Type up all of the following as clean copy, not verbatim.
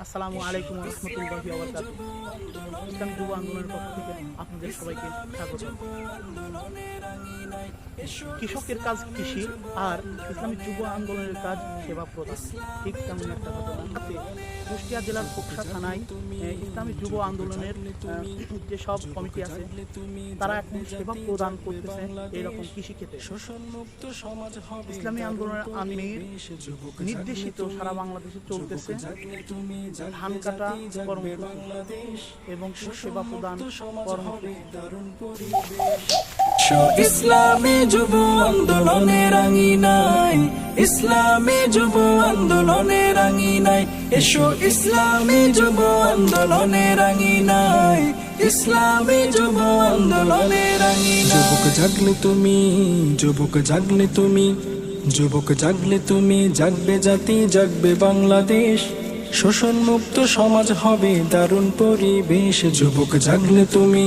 আসসালামু আলাইকুম ওয়া রাহমাতুল্লাহি ওয়া বারাকাতুহু। ইসলামী যুব আন্দোলনের পক্ষ থেকে আপনাদের সবাইকে স্বাগত। কৃষকের কাজ কৃষি আর ইসলামী যুব আন্দোলনের কাজ সেবা প্রদান, ঠিক তেমন একটা ঘটনা আছে কুষ্টিয়া জেলার খোকসা থানায়। ইসলামী যুব আন্দোলনের যেসব কমিটি আছে তারা এখন সেবা প্রদান করতেছে এইরকম কৃষিক্ষেত্রে। ইসলামী আন্দোলনের আমির নির্দেশিত সারা বাংলাদেশে চলতেছে ধান কাটা কর্মসূচি এবং সেবা প্রদান কর্মসূচি। ইসলামী যুব আন্দোলনের আঙিনায়, ইসলামী যুব আন্দোলনের আঙিনায় এসো, ইসলামী যুব আন্দোলনের আঙিনায়, ইসলামী যুব আন্দোলনের আঙিনায়। যুবক জাগলে তুমি, যুবক জাগলে তুমি, যুবক জাগলে তুমি, জাগবে জাতি, জাগবে বাংলাদেশ। শোষণ মুক্ত সমাজ হবে দারুণ পরিবেশ। যুবক জাগলে তুমি,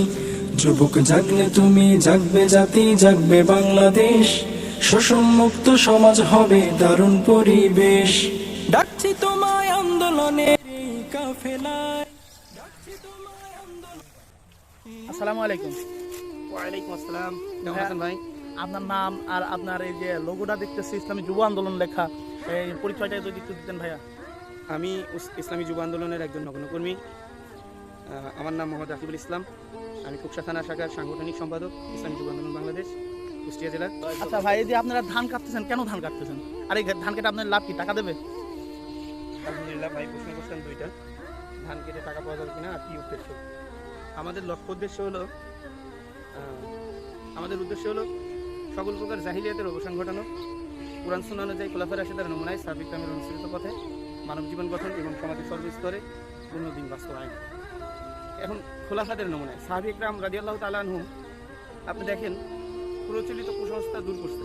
যুবক জাগলে তুমি, জাগবে জাতি, জাগবে বাংলাদেশ। শোষণ মুক্ত সমাজ হবে দারুণ পরিবেশ। ডাকছি তোমায় আন্দোলনের এই কাফেলায়, ডাকছি তোমায় আন্দোলন। আসসালামু আলাইকুম। ওয়ালাইকুম আসসালাম। কেমন আছেন ভাই? আপনার নাম আর আপনার এই যে লোগোটা দেখতেছি ইসলামী যুব আন্দোলন লেখা, এই পরিচয়টা যদি একটু দিতেন ভাইয়া। আমি ইসলামী যুব আন্দোলনের একজন নগ্ন কর্মী। আমার নাম মোহাম্মদ রাকিবুল ইসলাম। আমি খোকসা থানা শাখার সাংগঠনিক সম্পাদক, ইসলামী যুব আন্দোলন বাংলাদেশ, কুষ্টিয়া জেলা। আচ্ছা ভাই, এই যে আপনারা ধান কাটতেছেন, কেন ধান কাটতেছেন? আর এই ধান কেটে আপনার লাভ কি, টাকা দেবে? আলহামদুলিল্লাহ ভাই, প্রশ্ন করছেন দুইটা, ধান কেটে টাকা পাওয়া যাবে কিনা আর কি উদ্দেশ্য। আমাদের লক্ষ্য উদ্দেশ্য হলো, আমাদের উদ্দেশ্য হলো সকল প্রকার জাহিলিয়াতের অবসান ঘটানো, কুরআন সুন্নাহ অনুযায়ী খোলাফায়ে রাশিদার নমুনায় সাহাবায়ে কেরামের অনুসৃত পথে মানব জীবন গঠন এবং সমাজের সর্বস্তরে উন্নতির বাস্তবায়ন। এখন খোলাফাদের নমুনায় সাহাবায়ে কেরাম রাদিয়াল্লাহু তাআলা আনহুম, আপনি দেখেন প্রচলিত কুসংস্কার দূর করছে।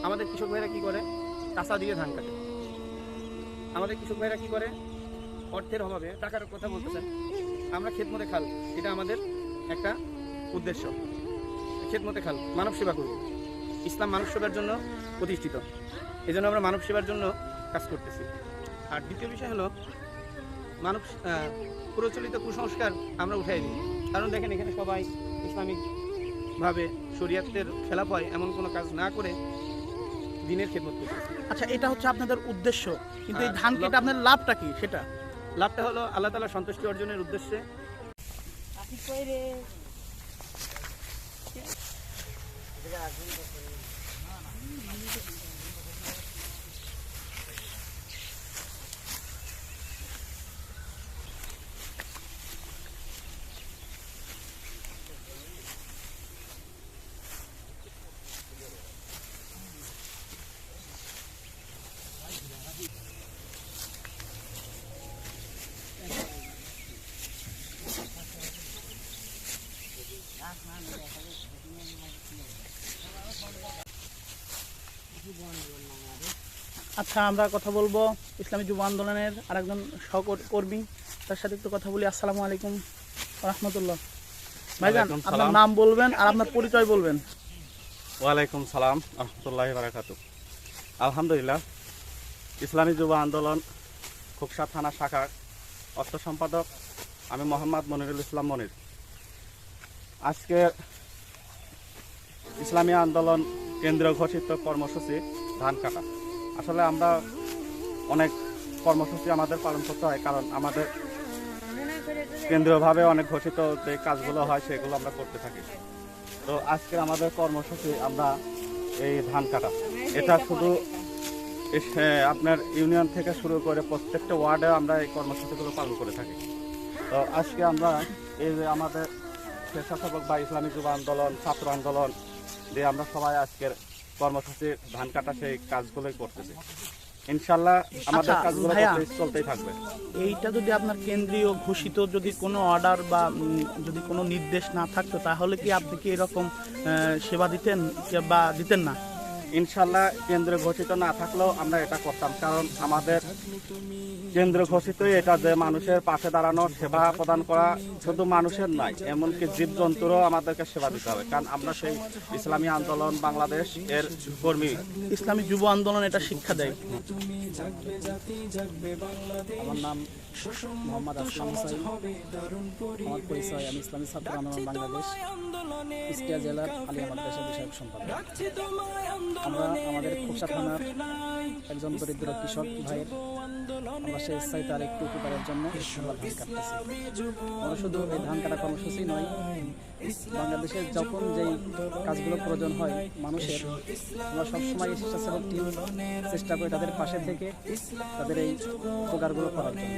আমাদের কৃষক ভাইরা কি করে? কাঁচা দিয়ে ধান কাটে। আমাদের কৃষক ভাইরা কি করে? অর্থের অভাবে, টাকার কথা বলতেছেন, আমরা খেতমতে খাল, এটা আমাদের একটা উদ্দেশ্য। খেতমতে খাল, মানব সেবা করব। ইসলাম মানব সেবার জন্য প্রতিষ্ঠিত, এই জন্য আমরা মানব সেবার জন্য কাজ করতেছি। আর দ্বিতীয় বিষয় হলো মানব প্রচলিত কুসংস্কার আমরা উঠাই দিই। কারণ দেখেন এখানে সবাই ইসলামিকভাবে শরীয়তের খেলাফ হয় এমন কোনো কাজ না করে দিনের খেদমত করতেছে। আচ্ছা, এটা হচ্ছে আপনাদের উদ্দেশ্য, কিন্তু এই ধান কেটে আপনার লাভটা কি? সেটা লাভটা হলো আল্লাহ তাআলার সন্তুষ্টি অর্জনের উদ্দেশ্যে। আচ্ছা, আমরা কথা বলবো ইসলামী যুব আন্দোলনের আরেকজন সহকর্মী, তার সাথে একটু কথা বলি। আসসালামু আলাইকুম ওয়া রাহমাতুল্লাহ। ভাইজান, আপনার নাম বলবেন আর আপনার পরিচয় বলবেন। ওয়ালাইকুম সালাম রহমতুল্লাহি ওয়া বারাকাতুহু। আলহামদুলিল্লাহ, ইসলামী যুব আন্দোলন খোকসা থানা শাখার অর্থ সম্পাদক আমি মোহাম্মদ মনিরুল ইসলাম মনির। আজকে ইসলামী আন্দোলন কেন্দ্রীয় ঘোষিত কর্মসূচি ধান কাটা। আসলে আমরা অনেক কর্মসূচি আমাদের পালন করতে হয়, কারণ আমাদের কেন্দ্রীয়ভাবে অনেক ঘোষিত যে কাজগুলো হয় সেগুলো আমরা করতে থাকি। তো আজকে আমাদের কর্মসূচি আমরা এই ধান কাটা, এটা শুধু আপনার ইউনিয়ন থেকে শুরু করে প্রত্যেকটা ওয়ার্ডে আমরা এই কর্মসূচিগুলো পালন করে থাকি। তো আজকে আমরা এই যে আমাদের স্বেচ্ছাসেবক বা ইসলামী যুব আন্দোলন, ছাত্র আন্দোলন দিয়ে আমরা সবাই আজকের কর্মসূচি ধান কাটা সেই কাজগুলোই করতেছি। ইনশাল্লাহ আমাদের কাজগুলো চলতেই থাকবে। এইটা যদি আপনার কেন্দ্রীয় ঘোষিত যদি কোনো অর্ডার বা যদি কোনো নির্দেশ না থাকতো, তাহলে কি আপনি কি এরকম সেবা দিতেন বা দিতেন না? ইনশাল্লাহ কেন্দ্র ঘোষিত না থাকলেও আমরা এটা করতাম, কারণ আমাদের কেন্দ্র ঘোষিতই এটা যে মানুষের পাশে দাঁড়ানো, সেবা প্রদান করা, শুধু মানুষের নয় এমনকি জীবজন্তুরও আমাদেরকে সেবা দিতে হবে, কারণ আমরা সেই ইসলামী আন্দোলন বাংলাদেশ এর কর্মী। ইসলামী যুব আন্দোলন এটা শিক্ষা দেয়। আমার নাম মোহাম্মদ আসলাম হোসাইন। আমার পরিচয়, আমি ইসলামী ছাত্র আন্দোলন বাংলাদেশ কুষ্টিয়া জেলার আলিয়া মাদ্রাসা বিষয়ক সম্পাদক। আমরা আমাদের খোকসা থানার একজন দরিদ্র কৃষক ভাইয়ের আমরা স্বেচ্ছায় তার একটু উপকারের জন্য আমরা ধান কাটতেছি। আমরা শুধু এই ধান কাটা কর্মসূচি নয়, বাংলাদেশে যখন যেই কাজগুলো প্রয়োজন হয় মানুষের, আমরা সবসময় স্বেচ্ছাসেবক টিম চেষ্টা করি তাদের পাশে থেকে তাদের এই উপকারগুলো করার জন্য।